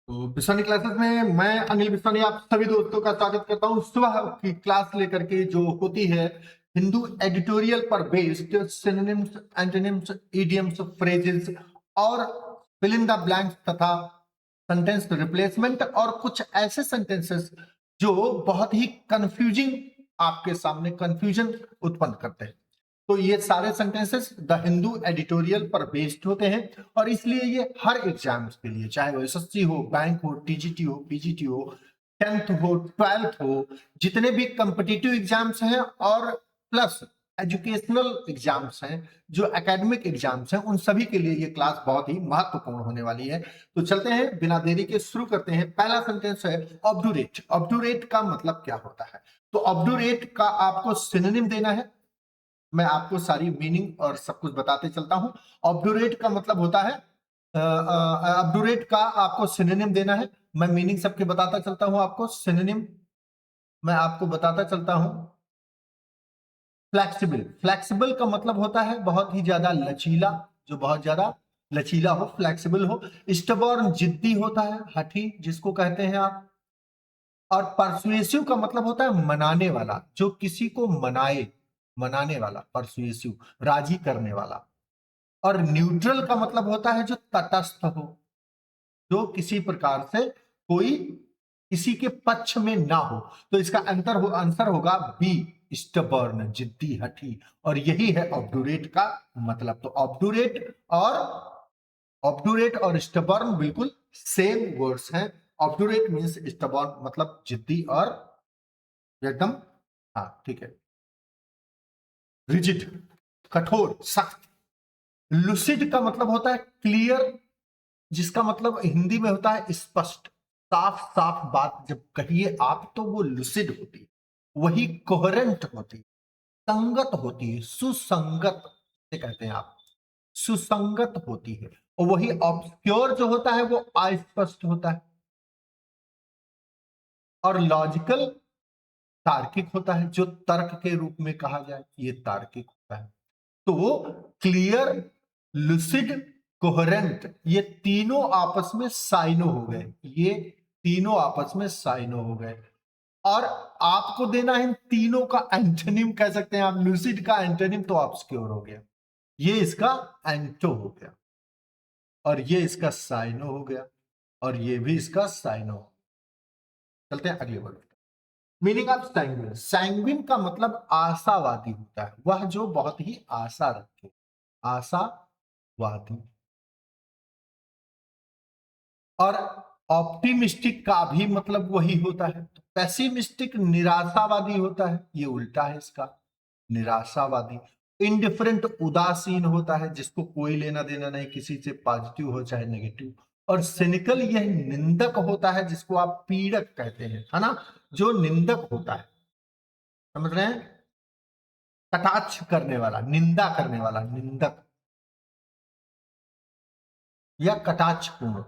तो बिस्वानी क्लासेस में मैं अनिल बिस्वानी आप सभी दोस्तों का स्वागत करता हूं। सुबह की क्लास लेकर के जो होती है हिंदू एडिटोरियल पर based synonyms, antonyms, idioms, phrases और फिल इन द ब्लैंक्स तथा सेंटेंस रिप्लेसमेंट और कुछ ऐसे सेंटेंसेस जो बहुत ही कंफ्यूजिंग आपके सामने कंफ्यूजन उत्पन्न करते हैं। तो ये सारे सेंटेंसेस द हिंदू एडिटोरियल पर बेस्ड होते हैं और इसलिए ये हर एग्जाम्स के लिए, चाहे वो एसएससी हो, बैंक हो, टीजीटी हो, पीजीटी हो, 10th हो, 12th हो, जितने भी कॉम्पिटिटिव एग्जाम्स हैं और प्लस एजुकेशनल एग्जाम्स हैं, जो एकेडमिक एग्जाम्स हैं, उन सभी के लिए ये क्लास बहुत ही महत्वपूर्ण होने वाली है। तो चलते हैं, बिना देरी के शुरू करते हैं। पहला सेंटेंस है ऑब्डूरेट। ऑब्डूरेट का मतलब क्या होता है? तो ऑब्डूरेट का आपको सिनोनिम देना है। मैं आपको सारी मीनिंग और सब कुछ बताते चलता हूं। ऑब्डूरेट का मतलब होता है, ऑब्डूरेट का आपको सिनोनिम देना है। मैं मीनिंग सबके बताता चलता हूं आपको। सिनोनिम मैं आपको बताता चलता हूं। फ्लेक्सिबल। फ्लेक्सिबल का मतलब होता है बहुत ही ज्यादा लचीला, जो बहुत ज्यादा लचीला हो, फ्लेक्सिबल हो। स्टबॉर्न जिद्दी होता है, हठी जिसको कहते हैं आप। और परसुएसिव का मतलब होता है मनाने वाला, जो किसी को मनाए, मनाने वाला, परसुएसिव, राजी करने वाला। और न्यूट्रल का मतलब होता है जो तटस्थ हो, जो किसी प्रकार से कोई किसी के पक्ष में ना हो। तो इसका आंसर होगा बी, स्टबर्न, जिद्दी, हठी। और यही है ऑब्डूरेट का मतलब। तो ऑब्डूरेट और स्टबर्न बिल्कुल सेम वर्ड्स हैं। ऑब्डूरेट मींस स्टबर्न, मतलब जिद्दी और एकदम, हाँ ठीक है, रिजिड, कठोर, सख्त। लुसिड का मतलब होता है क्लियर, जिसका मतलब हिंदी में होता है स्पष्ट, साफ साफ बात जब कहिए आप तो वो लुसिड होती है। वही कोहेरेंट होती है, संगत होती है, सुसंगत से कहते हैं आप, सुसंगत होती है। और वही ऑब्सक्योर जो होता है वो अस्पष्ट होता है। और लॉजिकल तार्किक होता है, जो तर्क के रूप में कहा जाए, ये तार्किक होता है। तो क्लियर, लुसिड, कोहेरेंट, ये तीनों आपस में साइनो हो गए। ये तीनों आपस में साइनो हो गए। और आपको देना है इन तीनों का एंटोनिम, कह सकते हैं आप। लुसिड का एंटोनिम तो ऑब्सक्योर हो गया, ये इसका एंटो हो गया, और ये इसका साइनो हो गया, और ये भी इसका साइनो। चलते हैं अगले word. Meaning of sanguine. Sanguine का मतलब आशावादी होता है, वह जो बहुत ही आशा रखे, आशावादी। और ऑप्टिमिस्टिक का भी मतलब वही होता है। पेसिमिस्टिक निराशावादी होता है, ये उल्टा है इसका, निराशावादी। इनडिफरेंट उदासीन होता है, जिसको कोई लेना देना नहीं किसी से, पॉजिटिव हो चाहे नेगेटिव। और सिनिकल यह निंदक होता है, जिसको आप पीड़क कहते हैं, है ना, जो निंदक होता है, समझ रहे हैं? कटाक्ष करने वाला, निंदा करने वाला, निंदक या कटाक्षपूर्ण,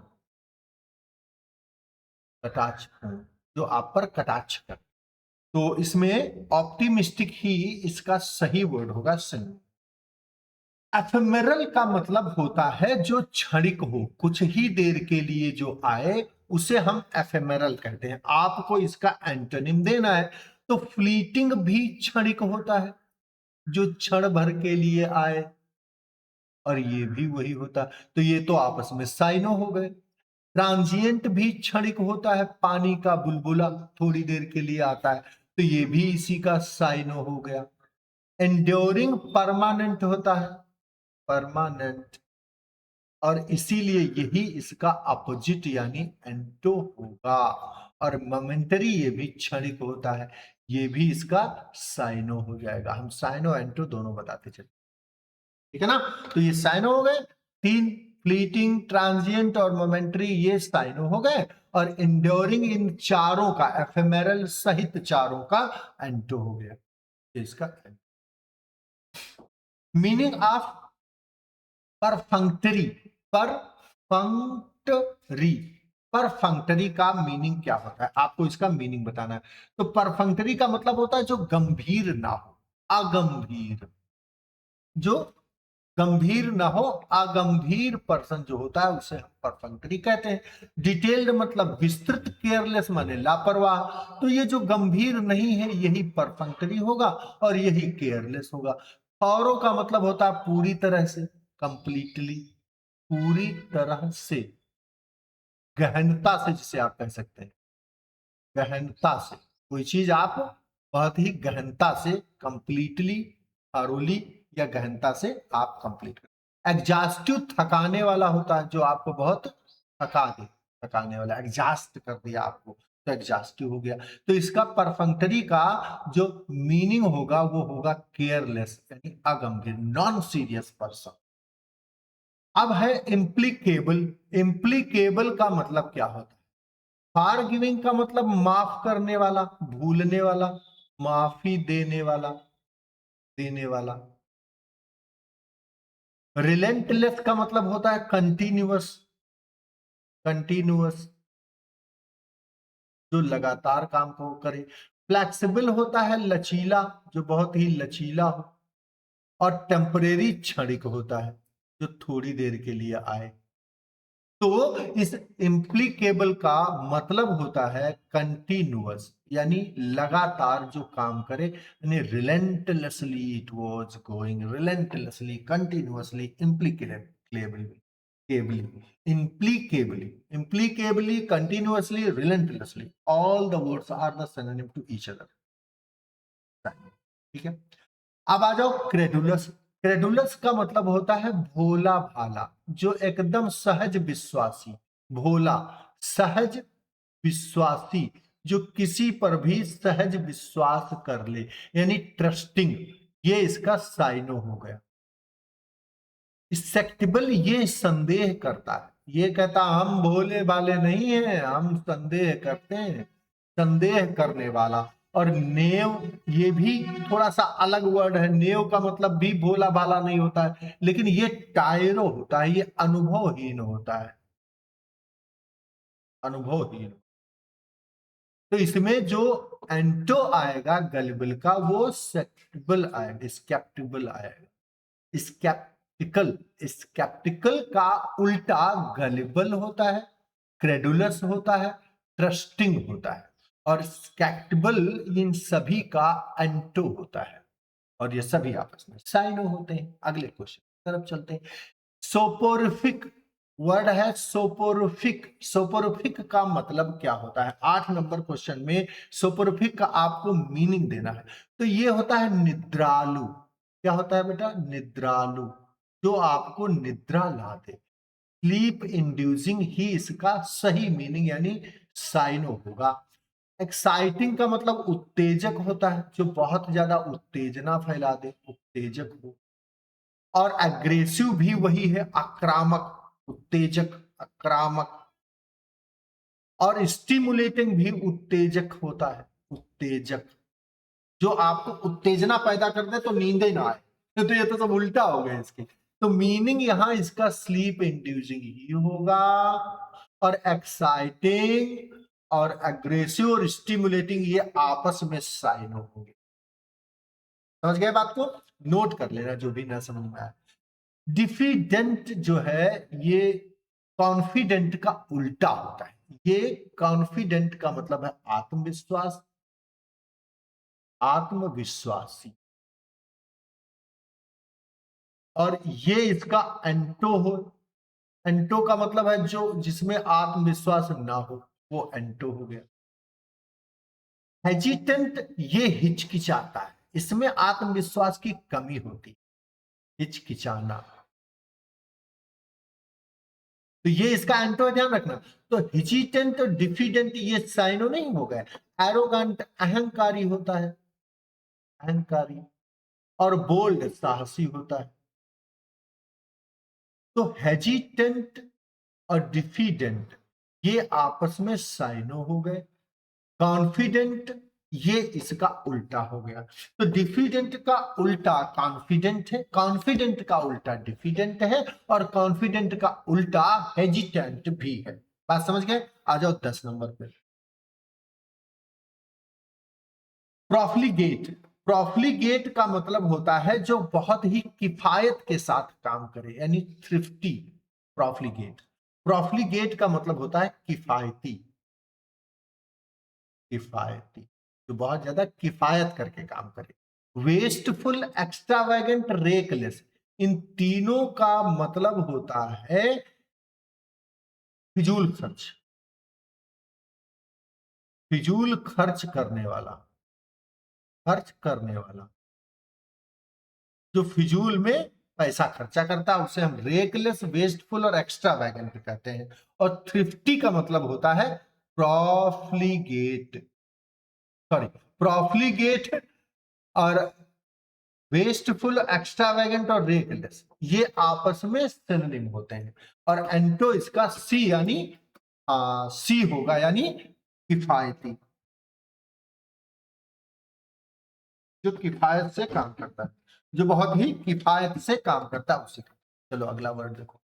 कटाक्षपूर्ण, जो आप पर कटाक्ष कर। तो इसमें ऑप्टिमिस्टिक ही इसका सही वर्ड होगा, सही। एफेमेरल का मतलब होता है जो क्षणिक हो, कुछ ही देर के लिए जो आए, उसे हम एफेमेरल कहते हैं। आपको इसका एंटोनिम देना है, तो फ्लीटिंग भी क्षणिक होता है, जो क्षण भर के लिए आए, और ये भी वही होता है। तो ये तो आपस में साइनो हो गए। ट्रांजिएंट भी क्षणिक होता है, पानी का बुलबुला थोड़ी देर के लिए आता है, तो ये भी इसी का साइनो हो गया। एंड्योरिंग परमानेंट होता है, परमानेंट, और इसीलिए यही इसका अपोजिट यानी एंटो होगा। और मोमेंटरी ये भी क्षणिक होता है, ये भी इसका साइनो हो जाएगा। हम साइनो एंटो दोनों बताते चले, ठीक है ना। तो ये साइनो हो गए तीन, फ्लीटिंग, ट्रांजिएंट और मोमेंटरी, ये साइनो हो गए। और इंड्योरिंग, इन चारों का, एफेमेरल सहित चारों का एंटो हो गया, इसका। Meaning of परफंक्टरी। परफंक्टरी, परफंक्टरी का मीनिंग क्या होता है, आपको इसका मीनिंग बताना है। तो परफंक्टरी का मतलब होता है जो गंभीर ना हो, अगंभीर, जो गंभीर ना हो, अगंभीर पर्सन जो होता है उसे हम परफंक्टरी कहते हैं। डिटेल्ड मतलब विस्तृत, केयरलेस माने लापरवाह। तो ये जो गंभीर नहीं है यही परफंक्टरी होगा और यही केयरलेस होगा। थॉरो का मतलब होता है पूरी तरह से, कंप्लीटली, पूरी तरह से, गहनता से, जिसे आप कह सकते हैं गहनता से। कोई चीज आप बहुत ही गहनता से, कंप्लीटली, थारोली या गहनता से आप कंप्लीट कर। एग्जॉस्टिव थकाने वाला होता है, जो आपको बहुत थका दे, थकाने वाला, एग्जॉस्ट कर दिया आपको तो एग्जॉस्टिव हो गया। तो इसका परफंक्टरी का जो मीनिंग होगा वो होगा केयरलेस, यानी अगंभीर, नॉन सीरियस पर्सन। अब है इम्प्लीकेबल। इम्प्लीकेबल का मतलब क्या होता है? फार गिविंग का मतलब माफ करने वाला, भूलने वाला, माफी देने वाला, देने वाला। रिलेंटलेस का मतलब होता है कंटिन्यूअस, कंटिन्यूअस, जो लगातार काम को करे। फ्लेक्सिबल होता है लचीला, जो बहुत ही लचीला हो। और टेम्परेरी, क्षणिक होता है, जो थोड़ी देर के लिए आए। तो इस इम्प्लीकेबल का मतलब होता है कंटिन्यूअस, यानी लगातार जो काम करे, यानी relentlessly it was going, relentlessly, continuously, implacably, implacably, implacably, continuously, relentlessly, all the words are the synonym to each other. ठीक है, अब आ जाओ क्रेडुलस। क्रेडुलस का मतलब होता है भोला भाला, जो एकदम सहज विश्वासी, भोला, सहज विश्वासी, जो किसी पर भी सहज विश्वास कर ले, यानी ट्रस्टिंग, ये इसका साइनो हो गया। सक्सेप्टेबल, ये संदेह करता है, ये कहता हम भोले भाले नहीं हैं, हम संदेह करते हैं, संदेह करने वाला। और नेव, ये भी थोड़ा सा अलग वर्ड है। नेव का मतलब भी भोला भाला नहीं होता है, लेकिन ये टायरो होता है, ये अनुभवहीन होता है, अनुभवहीन। तो इसमें जो एंटो आएगा गलिबल का, वो स्केप्टिबल आएगा, स्केप्टिबल आएगा। स्केप्टिकल, स्केप्टिकल का उल्टा गलिबल होता है, क्रेडुलस होता है, ट्रस्टिंग होता है। और स्केप्टिबल इन सभी का एंटो होता है, और ये सभी आपस में साइनो होते हैं। अगले क्वेश्चन की तरफ चलते हैं। सोपोरिफिक वर्ड है, सोपोरिफिक। सोपोरिफिक का मतलब क्या होता है? 8 नंबर क्वेश्चन में सोपोरिफिक का आपको मीनिंग देना है। तो ये होता है निद्रालु। क्या होता है बेटा? निद्रालु, जो आपको निद्रा ला दे। स्लीप इंड्यूसिंग ही इसका सही मीनिंग, यानी साइनो होगा। एक्साइटिंग का मतलब उत्तेजक होता है, जो बहुत ज्यादा उत्तेजना फैला दे, उत्तेजक हो। और एग्रेसिव भी वही है, आक्रामक, उत्तेजक, आक्रामक। और स्टिमुलेटिंग भी उत्तेजक होता है, उत्तेजक, जो आपको उत्तेजना पैदा कर दे तो नींद ही ना आए। तो ये तो सब उल्टा हो गया इसके। तो मीनिंग यहां इसका स्लीप इंड्यूसिंग ही होगा। और एक्साइटिंग और एग्रेसिव और स्टिमुलेटिंग ये आपस में साइन होंगे। समझ गए बात को? नोट कर लेना जो भी ना समझ में आए। डिफिडेंट जो है ये कॉन्फिडेंट का उल्टा होता है। ये कॉन्फिडेंट का मतलब है आत्मविश्वास, आत्मविश्वासी। और ये इसका एंटो हो, एंटो का मतलब है जो जिसमें आत्मविश्वास ना हो, वो एंटो हो गया। हेजिटेंट, ये हिचकिचाता है, इसमें आत्मविश्वास की कमी होती, हिचकिचाना। तो ये इसका एंटो है, ध्यान रखना। तो हिजिटेंट और डिफिडेंट ये साइनो नहीं हो गए। एरोगेंट, अहंकारी होता है, अहंकारी। और बोल्ड, साहसी होता है। तो हेजिटेंट और डिफिडेंट ये आपस में साइनो हो गए। कॉन्फिडेंट ये इसका उल्टा हो गया। तो डिफिडेंट का उल्टा कॉन्फिडेंट है, कॉन्फिडेंट का उल्टा डिफिडेंट है, और कॉन्फिडेंट का उल्टा हेजिटेंट भी है। बात समझ गए? आ जाओ 10 नंबर पे। प्रोफ्लिगेट। प्रॉफिलिगेट का मतलब होता है जो बहुत ही किफायत के साथ काम करे, यानी थ्रिफ्टी। प्रॉफिलिगेट, प्रॉफिलिगेट का मतलब होता है किफायती, किफायती, जो बहुत ज्यादा किफायत करके काम करे। वेस्टफुल, एक्स्ट्रावेगेंट, रेकलेस, इन तीनों का मतलब होता है फिजूल खर्च, फिजूल खर्च करने वाला, खर्च करने वाला, जो फिजूल में पैसा खर्चा करता है उसे हम रेकलेस, वेस्टफुल और एक्स्ट्रावेगेंट कहते हैं। और थ्रिफ्टी का मतलब होता है प्रॉफिलिगेट, सॉरी, प्रॉफिलिगेट और वेस्टफुल, एक्स्ट्रावेगेंट और रेकलेस ये आपस में सिनोनिम होते हैं। और एंटो इसका सी यानी सी होगा, यानी किफायती, जो किफायत से काम करता है, जो बहुत ही किफायत से काम करता है उसे। चलो अगला वर्ड देखो।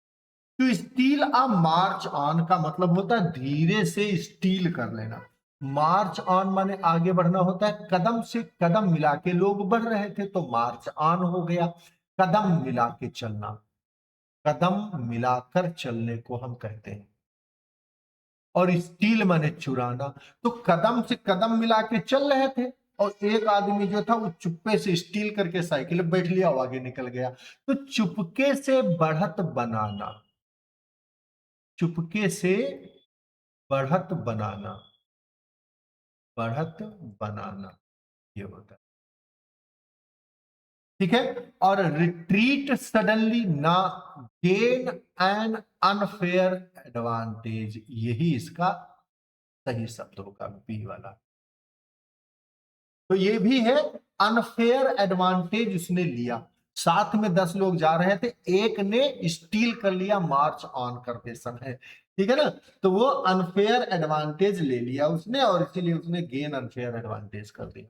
तो स्टील अ मार्च ऑन का मतलब होता है धीरे से स्टील कर लेना। मार्च ऑन माने आगे बढ़ना होता है, कदम से कदम मिला के लोग बढ़ रहे थे तो मार्च ऑन हो गया। कदम मिला के चलना, कदम मिलाकर चलने को हम कहते हैं। और स्टील माने चुराना, तो कदम से कदम मिला के चल रहे थे और एक आदमी जो था वो चुप्पे से स्टील करके साइकिल बैठ लिया और आगे निकल गया। तो चुपके से बढ़त बनाना, चुपके से बढ़त बनाना, बढ़त बनाना, ये होता है। ठीक है। और रिट्रीट सडनली ना, गेन एन अनफेयर एडवांटेज, यही इसका सही शब्द होगा, बी वाला। तो ये भी है, अनफेयर एडवांटेज उसने लिया। साथ में 10 लोग जा रहे थे, एक ने स्टील कर लिया मार्च ऑन करते समय, ठीक है ना। तो वो अनफेयर एडवांटेज ले लिया उसने और इसीलिए उसने गेन अनफेयर एडवांटेज कर दिया।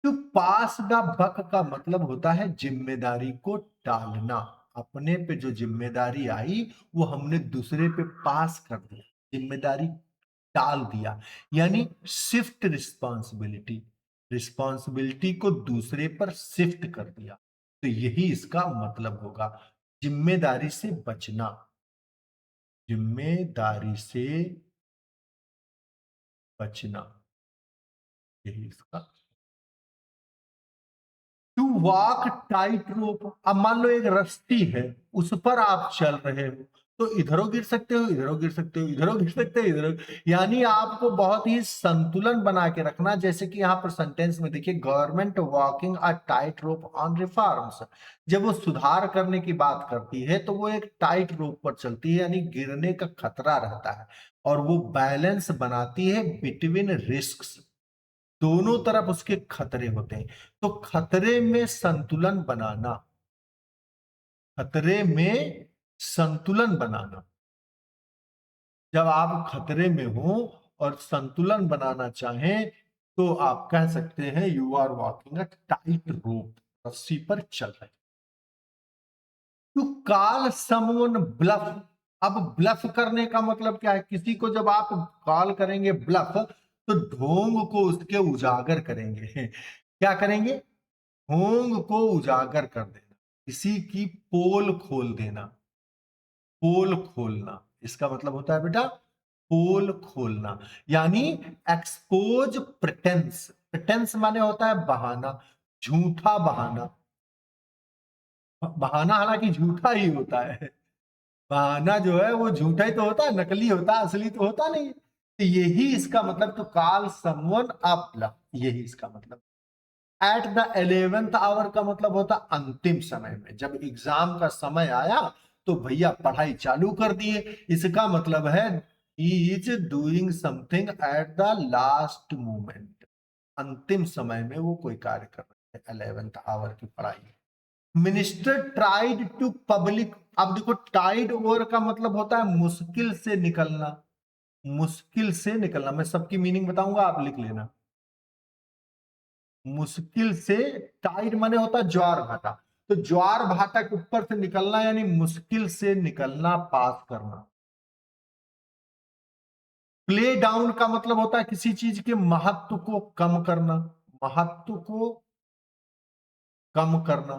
तो पास द बक का मतलब होता है जिम्मेदारी को टालना। अपने पे जो जिम्मेदारी आई वो हमने दूसरे पे पास कर दिया, जिम्मेदारी टाल दिया, यानी शिफ्ट रिस्पॉन्सिबिलिटी, रिस्पॉन्सिबिलिटी को दूसरे पर शिफ्ट कर दिया। तो यही इसका मतलब होगा, जिम्मेदारी से बचना, जिम्मेदारी से बचना, यही इसका। टू वॉक टाइट रोप, अब मान लो एक रस्सी है, उस पर आप चल रहे हो तो इधरों गिर सकते हो, इधरों गिर सकते हो, इधरों गिर सकते हो, इधरों, यानी आपको बहुत ही संतुलन बना के रखना। जैसे कि यहाँ पर सेंटेंस में देखिए, government walking a tight rope on reforms, जब वो सुधार करने की बात करती है तो वो एक टाइट रोप पर चलती है, यानी गिरने का खतरा रहता है। और वो बैलेंस बनाती है बिटवीन रिस्क्स, दोनों तरफ उसके खतरे होते हैं। तो खतरे में संतुलन बनाना, खतरे में संतुलन बनाना, जब आप खतरे में हो और संतुलन बनाना चाहें तो आप कह सकते हैं you are walking a tight rope, रस्सी पर चल रहे। टू कॉल समवन ब्लफ, अब ब्लफ करने का मतलब क्या है, किसी को जब आप कॉल करेंगे ब्लफ तो ढोंग को उसके उजागर करेंगे। क्या करेंगे, ढोंग को उजागर कर देना, किसी की पोल खोल देना, पोल खोलना, इसका मतलब होता है बेटा पोल खोलना, यानी एक्सपोज प्रिटेंस। प्रिटेंस माने होता है बहाना, झूठा बहाना। बहाना हालांकि झूठा ही होता है, बहाना जो है वो झूठा ही तो होता है, नकली होता है, असली तो होता नहीं। तो यही इसका मतलब, तो कॉल समवन अप, यही इसका मतलब। एट द 11th आवर का मतलब होता अंतिम समय में, जब एग्जाम का समय आया तो भैया पढ़ाई चालू कर दिए, इसका मतलब है he is doing something at the last moment, अंतिम समय में वो कोई कार्य कर रहे हैं, 11th आवर की पढ़ाई। मिनिस्टर ट्राइड टू पब्लिक, अब देखो टाइड ओवर का मतलब होता है मुश्किल से निकलना, मुश्किल से निकलना, मैं सबकी मीनिंग बताऊंगा, आप लिख लेना। मुश्किल से, टाइड माने होता है ज्वार भाटा, तो ज्वार भाटा के ऊपर से निकलना यानी मुश्किल से निकलना, पास करना। प्ले डाउन का मतलब होता है किसी चीज के महत्व को कम करना, महत्व को कम करना।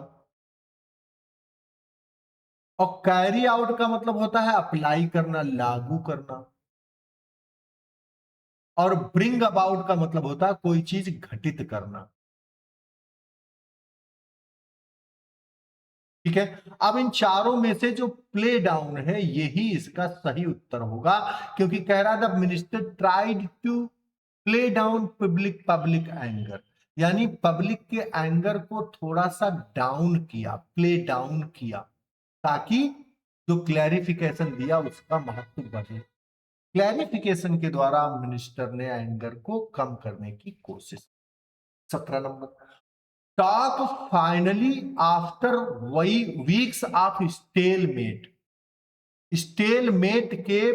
और कैरी आउट का मतलब होता है अप्लाई करना, लागू करना। और ब्रिंग अबाउट का मतलब होता है कोई चीज घटित करना। ठीक है, अब इन चारों में से जो प्ले डाउन है यही इसका सही उत्तर होगा, क्योंकि कह रहा था minister tried to play down public anger, यानी पब्लिक के एंगर को थोड़ा सा डाउन किया, प्ले डाउन किया, ताकि जो क्लैरिफिकेशन दिया उसका महत्व बढ़े। क्लैरिफिकेशन के द्वारा मिनिस्टर ने एंगर को कम करने की कोशिश। 17 number, talk finally after weeks of stalemate, stalemate के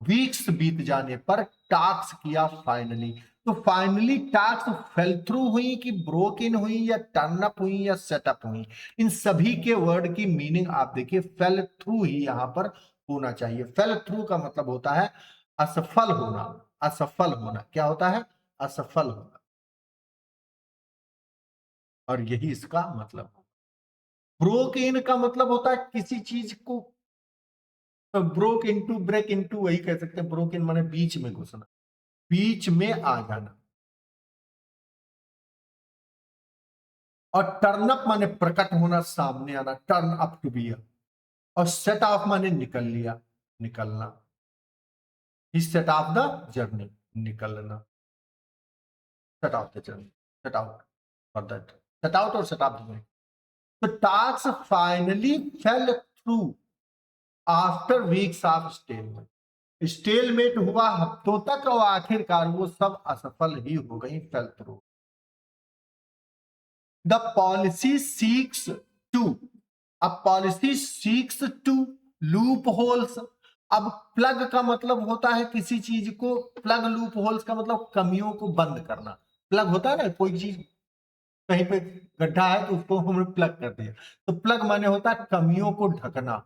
वीक्स बीत जाने पर टास्क किया फाइनली। तो फाइनली टास्क फेल थ्रू हुई कि ब्रोक इन हुई या टर्न अप हुई या सेटअप हुई, इन सभी के वर्ड की मीनिंग आप देखिए फेल थ्रू ही यहां पर होना चाहिए। फेल थ्रू का मतलब होता है असफल होना, असफल होना क्या होता है, असफल होना, और यही इसका मतलब। ब्रोक इन का मतलब होता है किसी चीज को, ब्रोक इनटू, ब्रेक इनटू वही कह सकते हैं, ब्रोक इन माने बीच में घुसना, बीच में आ जाना। और टर्न अप माने प्रकट होना, सामने आना, टर्न अप टू बी। और सेट ऑफ माने निकल लिया, निकलना, ही सेट ऑफ द जर्नी, निकलना, set of the journey, set out for that, set out और सेट ऑफ द जर्नी। तो task finally fail through after weeks of stalemate, stalemate हुआ हफ्तों तक और आखिरकार वो सब असफल ही हो गई, fell through. The policy seeks to, अब policy seeks to loopholes. अब प्लग का मतलब होता है किसी चीज को, प्लग लूप होल्स का मतलब कमियों को बंद करना। प्लग होता है ना, कोई चीज कहीं पे गड्ढा है तो उसको हमने प्लग कर दिया, तो प्लग माने होता है कमियों को ढकना,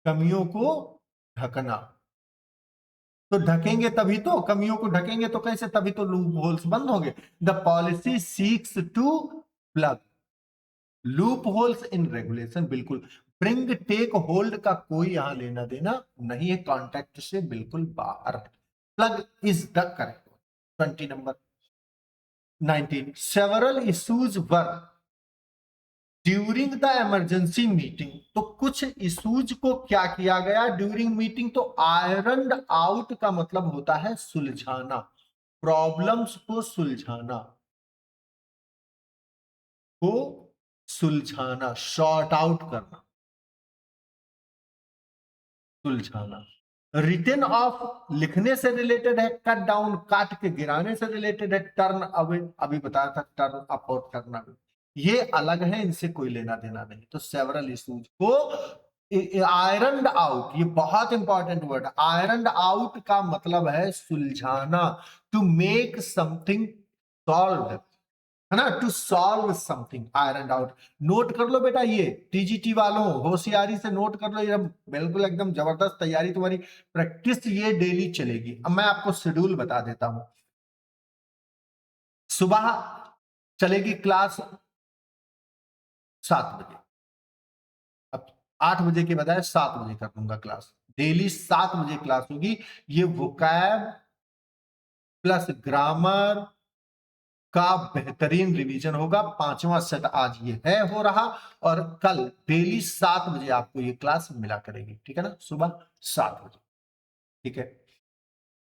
कमियों को ढकना। तो ढकेंगे तभी तो, कमियों को ढकेंगे तो कैसे, तभी तो लूप होल्स बंद होंगे। The policy seeks to plug loopholes in regulation, बिल्कुल ब्रिंग टेक होल्ड का कोई यहां लेना देना नहीं है, कॉन्टेक्ट से बिल्कुल बाहर। Plug is the correct. 20 number. 19, several issues were during the emergency meeting, तो कुछ इश्यूज को क्या किया गया ड्यूरिंग मीटिंग, तो आयरन आउट का मतलब होता है सुलझाना, प्रॉब्लम्स को सुलझाना, को सुलझाना, शॉर्ट आउट करना, सुलझाना। रिटर्न ऑफ लिखने से रिलेटेड है, कट डाउन काट के गिराने से रिलेटेड है, टर्न अवे अभी बताया था, टर्न अप और टर्न अवे ये अलग है, इनसे कोई लेना देना नहीं। तो सेवरल इश्यूज को आयरन आउट, ये बहुत इंपॉर्टेंट वर्ड, आयरन आउट का मतलब है सुलझाना, टू मेक समथिंग सॉल्व, है ना, to solve something, iron out. Note कर लो बेटा, ये टीजीटी वालों होशियारी से नोट कर लो, ये बिल्कुल एकदम जबरदस्त तैयारी तुम्हारी, प्रैक्टिस ये डेली चलेगी। अब मैं आपको शेड्यूल बता देता हूं। सुबह चलेगी क्लास 7 बजे, अब 8 बजे के बजाय 7 बजे कर दूंगा क्लास, डेली 7 बजे क्लास होगी। ये वोकैब प्लस ग्रामर का बेहतरीन रिवीजन होगा, 5वां सेट आज ये है हो रहा, और कल डेली 7 बजे आपको ये क्लास मिला करेगी, ठीक है ना, सुबह 7 बजे। ठीक है,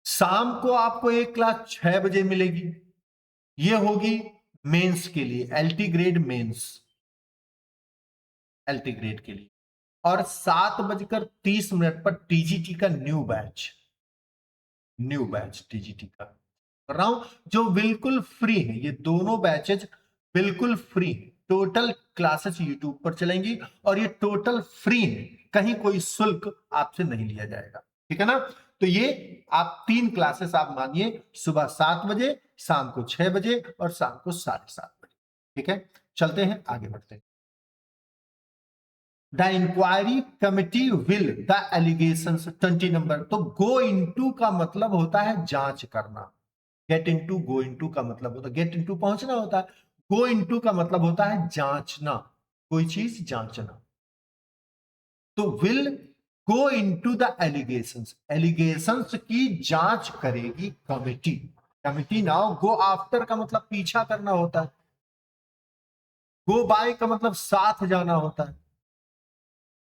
शाम को आपको एक क्लास 6 बजे मिलेगी, ये होगी मेंस के लिए, LT grade mains, LT grade के लिए। और 7:30 पर टीजीटी का new batch, new batch TGT का कर रहा हूं, जो बिल्कुल फ्री है, ये दोनों बैचेज बिल्कुल फ्री है, टोटल क्लासेस यूट्यूब पर चलेंगी और ये टोटल फ्री है, कहीं कोई शुल्क आपसे नहीं लिया जाएगा, ठीक है ना। तो ये आप 3 क्लासेस आप मानिए, सुबह 7 बजे, शाम को 6 बजे और शाम को 7:30 बजे, ठीक है। चलते हैं आगे बढ़ते हैं। The inquiry committee will the allegations, 20 number. तो गो इनटू का मतलब होता है जांच करना, गेट इनटू, गो इनटू का मतलब होता है गेट इनटू पहुंचना होता है, गो इनटू का मतलब होता है जांचना, कोई चीज जांचना। तो will go into the allegations, allegations की जांच करेगी committee. Committee now go after का मतलब पीछा करना होता है, गो बाय का मतलब साथ जाना होता है,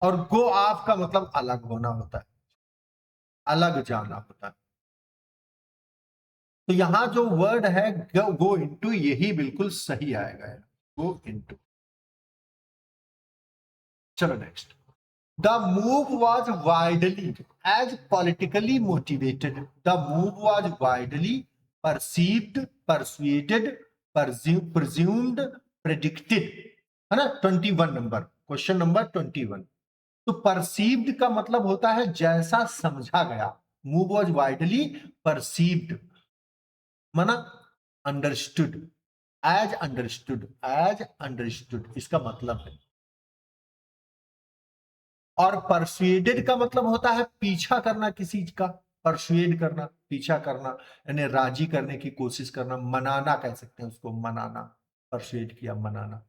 और गो ऑफ का मतलब अलग होना होता है, अलग जाना होता है। तो यहां जो वर्ड है गो इनटू, यही बिल्कुल सही आएगा, गो इनटू। चलो next, the move was widely as politically motivated, the move was widely perceived, persuaded, presumed, predicted, है ना। 21 नंबर, क्वेश्चन नंबर 21। तो परसीव्ड का मतलब होता है जैसा समझा गया, मूव वॉज वाइडली परसीव्ड माना understood, as understood, as understood इसका मतलब है। और परsuaded का मतलब होता है पीछा करना किसी का, परsuade करना, पीछा करना, यानी राजी करने की कोशिश करना, मनाना कह सकते हैं उसको, मनाना, परsuade किया, मनाना।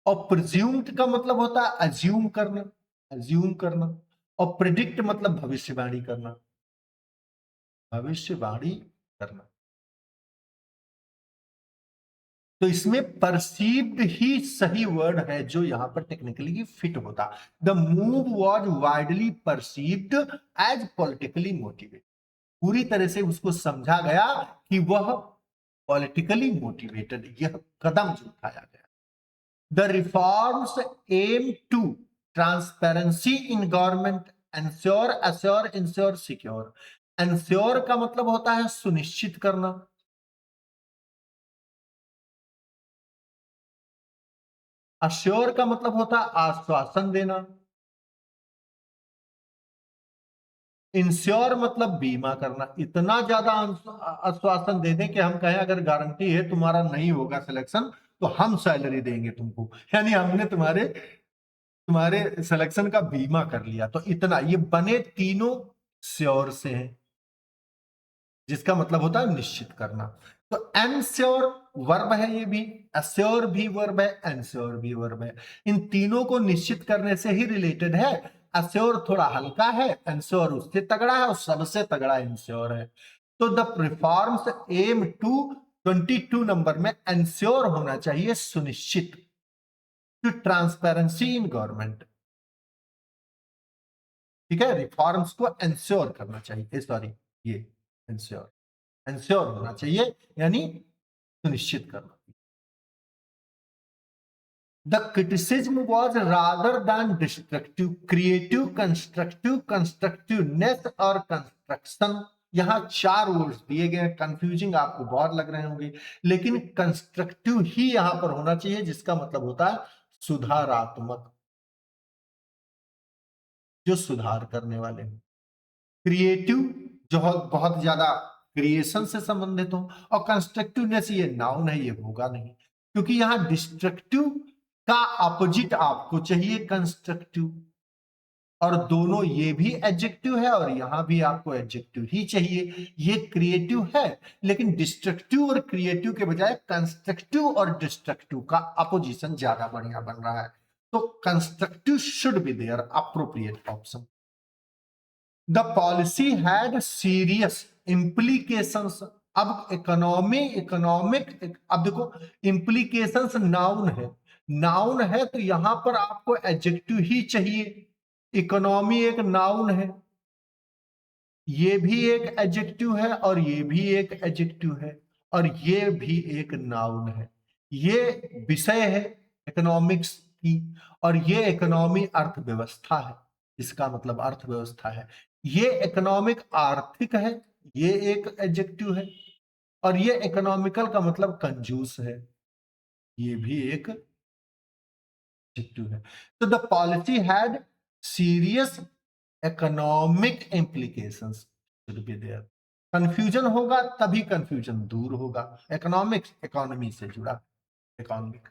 और प्रिज्यूम्ड का मतलब होता है अज्यूम करना, अज्यूम करना। और प्रिडिक्ट मतलब भविष्यवाणी करना, भविष्यवाणी करना। तो इसमें परसीव्ड ही सही वर्ड है जो यहां पर टेक्निकली फिट होता। The move was widely perceived as politically motivated, पूरी तरह से उसको समझा गया कि वह पॉलिटिकली मोटिवेटेड, यह कदम जो उठाया गया। The reforms aim to transparency in government, ensure, assure, insure, secure. Ensure का मतलब होता है सुनिश्चित करना, अश्योर का मतलब होता है आश्वासन देना, इंश्योर मतलब बीमा करना, इतना ज्यादा आश्वासन दे दें कि हम कहें अगर गारंटी है तुम्हारा नहीं होगा सिलेक्शन तो हम सैलरी देंगे तुमको, यानी हमने तुम्हारे तुम्हारे सिलेक्शन का बीमा कर लिया। तो इतना, ये बने तीनों श्योर से हैं, जिसका मतलब होता है निश्चित करना। तो एनश्योर वर्ब है, ये भी अश्योर भी वर्ब है, एनश्योर भी वर्ब है। इन तीनों को निश्चित करने से ही रिलेटेड है। अश्योर थोड़ा हल्का है, एनश्योर उससे तगड़ा है, और सबसे तगड़ा इंश्योर है। तो the reforms aim to 22 number में एंश्योर होना चाहिए सुनिश्चित, टू ट्रांसपेरेंसी इन गवर्नमेंट। ठीक है, रिफॉर्म्स को एंश्योर करना चाहिए, सॉरी ये एंश्योर, एंश्योर होना चाहिए यानी सुनिश्चित करना। The criticism was rather than destructive, creative, constructive, constructiveness और कंस्ट्रक्शन। यहां चार वर्ड्स दिए गए हैं, कंफ्यूजिंग आपको बहुत लग रहे होंगे, लेकिन कंस्ट्रक्टिव ही यहां पर होना चाहिए, जिसका मतलब होता है सुधारात्मक, जो सुधार करने वाले हैं। क्रिएटिव जो बहुत ज्यादा क्रिएशन से संबंधित हो, और कंस्ट्रक्टिवनेस ये नाउन है, ये होगा नहीं, क्योंकि यहां डिस्ट्रक्टिव का अपोजिट आपको चाहिए कंस्ट्रक्टिव, और दोनों ये भी एडजेक्टिव है और यहां भी आपको एडजेक्टिव ही चाहिए। ये क्रिएटिव है, लेकिन डिस्ट्रक्टिव और क्रिएटिव के बजाय कंस्ट्रक्टिव और डिस्ट्रक्टिव का अपोजिशन ज्यादा बढ़िया बन रहा है। तो constructive should be there appropriate option. The policy had serious implications. अब इकोनॉमी, इकोनॉमिक, अब देखो इंप्लीकेशंस नाउन है, नाउन है तो यहां पर आपको एडजेक्टिव ही चाहिए। इकोनॉमी एक नाउन है, ये भी एक एडजेक्टिव है, और ये भी एक एडजेक्टिव है, और ये भी एक नाउन है। ये विषय है इकोनॉमिक्स की, और ये इकोनॉमी अर्थव्यवस्था है, इसका मतलब अर्थव्यवस्था है। ये इकोनॉमिक आर्थिक है, ये एक एडजेक्टिव है, और ये इकोनॉमिकल का मतलब कंजूस है, ये भी एक एडजेक्टिव है। तो the policy had serious economic implications should be there. Confusion होगा तभी कंफ्यूजन दूर होगा, इकोनॉमिक्स इकोनॉमी से जुड़ा, economic.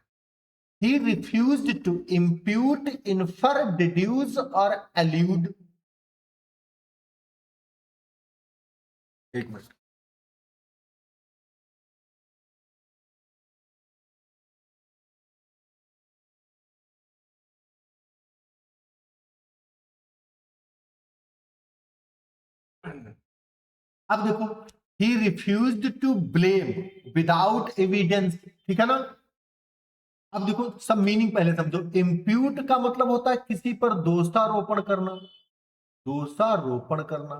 He refused to impute, infer, deduce or allude। एक मिनट, अब देखो, he refused to blame without evidence, ठीक है ना। अब देखो सब मीनिंग पहले समझो। इम्प्यूट का मतलब होता है किसी पर दोषारोपण करना, दोषारोपण करना।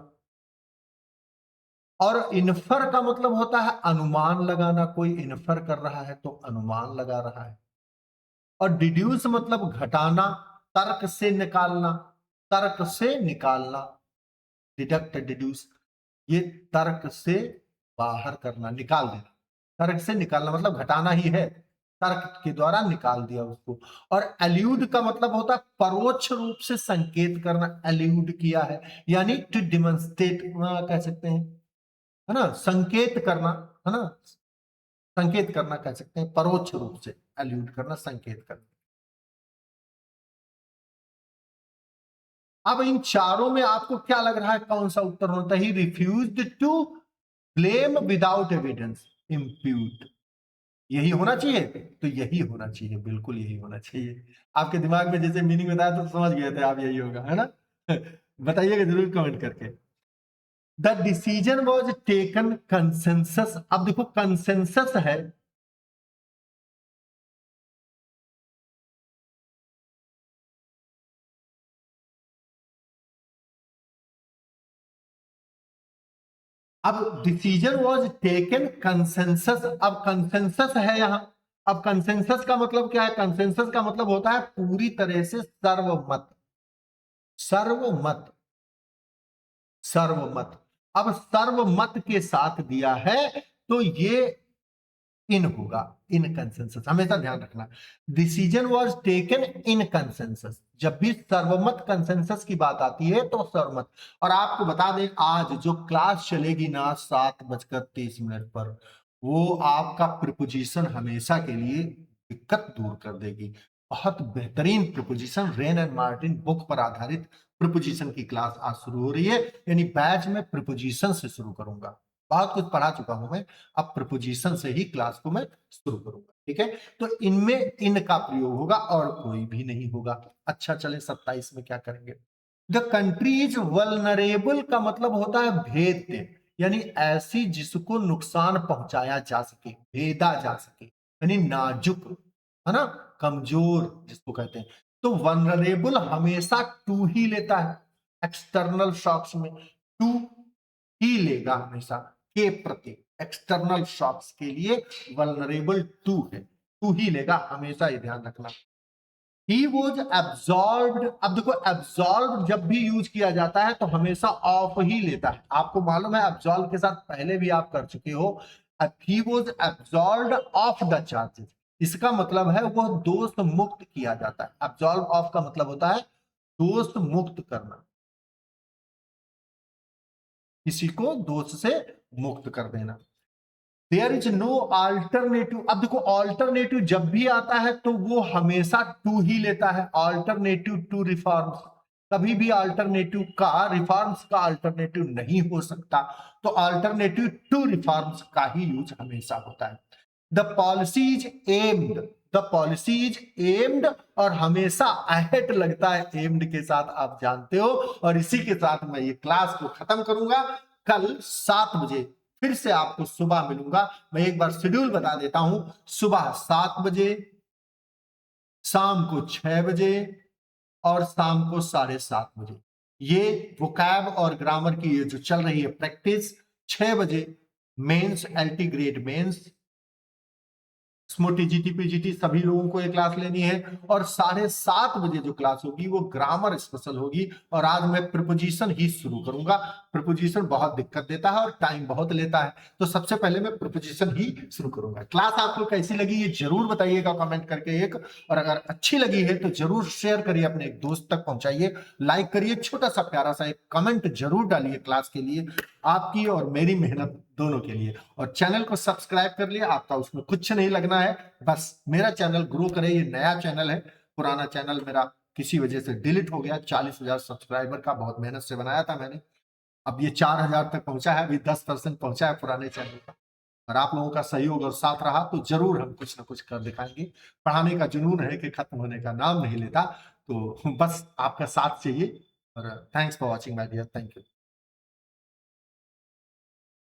और इन्फर का मतलब होता है अनुमान लगाना, कोई इन्फर कर रहा है तो अनुमान लगा रहा है। और डिड्यूस मतलब घटाना, तर्क से निकालना, तर्क से निकालना, डिडक्ट डिड्यूस, ये तर्क से बाहर करना, निकाल देना। तर्क से निकालना मतलब घटाना ही है, तर्क के द्वारा निकाल दिया उसको। और एल्यूड का मतलब होता है परोक्ष रूप से संकेत करना, एल्यूड किया है, यानी टू डिमोन्स्ट्रेट कह सकते हैं, है ना, संकेत करना, है ना, संकेत करना कह सकते हैं, परोक्ष रूप से एल्यूड करना, संकेत करना। अब इन चारों में आपको क्या लग रहा है कौन सा उत्तर होता है? Refused to blame without evidence, impute, यही होना चाहिए। तो यही होना चाहिए, बिल्कुल यही होना चाहिए। आपके दिमाग में जैसे मीनिंग बताया तो समझ गए थे आप, यही होगा, है ना। बताइएगा जरूर कमेंट करके। The decision was taken consensus, अब देखो कंसेंसस है, अब डिसीजन वॉज टेकन कंसेंसस, अब कंसेंसस है यहां। अब कंसेंसस का मतलब क्या है? कंसेंसस का मतलब होता है पूरी तरह से सर्वमत, सर्वमत, सर्वमत। अब सर्वमत के साथ दिया है तो ये इन होगा, इन कंसेंसस, हमेशा ध्यान रखना। Decision was taken in consensus, जब भी सर्वमत कंसेंसस की बात आती है तो सर्वमत। और आपको बता दें आज जो क्लास चलेगी ना 7:30 पर, वो आपका प्रिपोजिशन हमेशा के लिए दिक्कत दूर कर देगी। बहुत बेहतरीन preposition, rain and Martin book पर आधारित प्रिपोजिशन की क्लास आज शुरू हो रही है, यानी बैच में प्रिपोजिशन से शुरू करूंगा। बहुत कुछ पढ़ा चुका हूं मैं, अब प्रपोजिशन से ही क्लास को मैं शुरू करूंगा, ठीक है। तो इनमें इन का प्रयोग होगा और कोई भी नहीं होगा। अच्छा चले 27 में क्या करेंगे? द कंट्री इज वल्नरेबल का मतलब होता है भेद्य, यानी ऐसी जिसको नुकसान पहुंचाया जा सके, भेदा जा सके, यानी नाजुक, है ना, कमजोर जिसको कहते हैं। तो वल्नरेबल हमेशा टू ही लेता है, एक्सटर्नल शॉक्स में टू ही लेगा हमेशा, के प्रति, एक्सटर्नल शॉक्स के लिए वल्नरेबल टू है, टू ही लेगा हमेशा, ये ध्यान रखना। ही वॉज एब्सॉर्ब्ड, अब देखो एब्सॉर्ब जब भी यूज किया जाता है तो हमेशा ऑफ ही लेता है, आपको मालूम है, एब्सॉर्ब के साथ पहले भी आप कर चुके हो। He was absorbed of the charges, इसका मतलब है वह दोष मुक्त किया जाता है। एब्सॉर्ब ऑफ का मतलब होता है दोष मुक्त करना, किसी को दोष से मुक्त कर देना। देयर इज नो अल्टरनेटिव, अब देखो अल्टरनेटिव जब भी आता है तो वो हमेशा टू ही लेता है, अल्टरनेटिव टू रिफॉर्म्स, कभी भी अल्टरनेटिव का रिफॉर्म्स का अल्टरनेटिव नहीं हो सकता, तो अल्टरनेटिव टू रिफॉर्म्स का ही यूज हमेशा होता है। The policy is aimed, the policy is aimed, और हमेशा अहेड लगता है एम्ड के साथ, आप जानते हो। और इसी के साथ मैं ये क्लास को खत्म करूंगा। कल 7 बजे फिर से आपको सुबह मिलूंगा। मैं एक बार शेड्यूल बता देता हूं, सुबह 7 बजे, शाम को 6 बजे, और शाम को 7:30 बजे। ये वोकैब और ग्रामर की ये जो चल रही है प्रैक्टिस, 6 बजे मेंस, एलटी ग्रेड मेंस, स्मोटी जीटी पीजीटी सभी लोगों को ये क्लास लेनी है। और 7:30 बजे जो क्लास होगी वो ग्रामर स्पेशल होगी, और आज मैं प्रिपोजिशन ही शुरू करूंगा। प्रिपोजिशन बहुत दिक्कत देता है और टाइम बहुत लेता है, तो सबसे पहले मैं प्रिपोजिशन ही शुरू करूंगा। क्लास आपको कैसी लगी ये जरूर बताइएगा कमेंट करके एक, और अगर अच्छी लगी है तो जरूर शेयर करिए, अपने एक दोस्त तक पहुंचाइए, लाइक करिए, छोटा सा प्यारा सा एक कमेंट जरूर डालिए क्लास के लिए, आपकी और मेरी मेहनत दोनों के लिए। और चैनल को सब्सक्राइब कर लिया, आपका उसमें कुछ नहीं लगना है, बस मेरा चैनल ग्रो करे। ये नया चैनल है, पुराना चैनल मेरा किसी वजह से डिलीट हो गया, 40,000 सब्सक्राइबर का बहुत मेहनत से बनाया था मैंने, अब ये 4,000 तक पहुंचा है, अभी 10% पहुंचा है पुराने चैनल का। और आप लोगों का सहयोग और साथ रहा तो जरूर हम कुछ ना कुछ कर दिखाएंगे। पढ़ाने का जुनून है कि खत्म होने का नाम नहीं लेता, तो बस आपका साथ चाहिए। और thanks for watching my dear, thank you.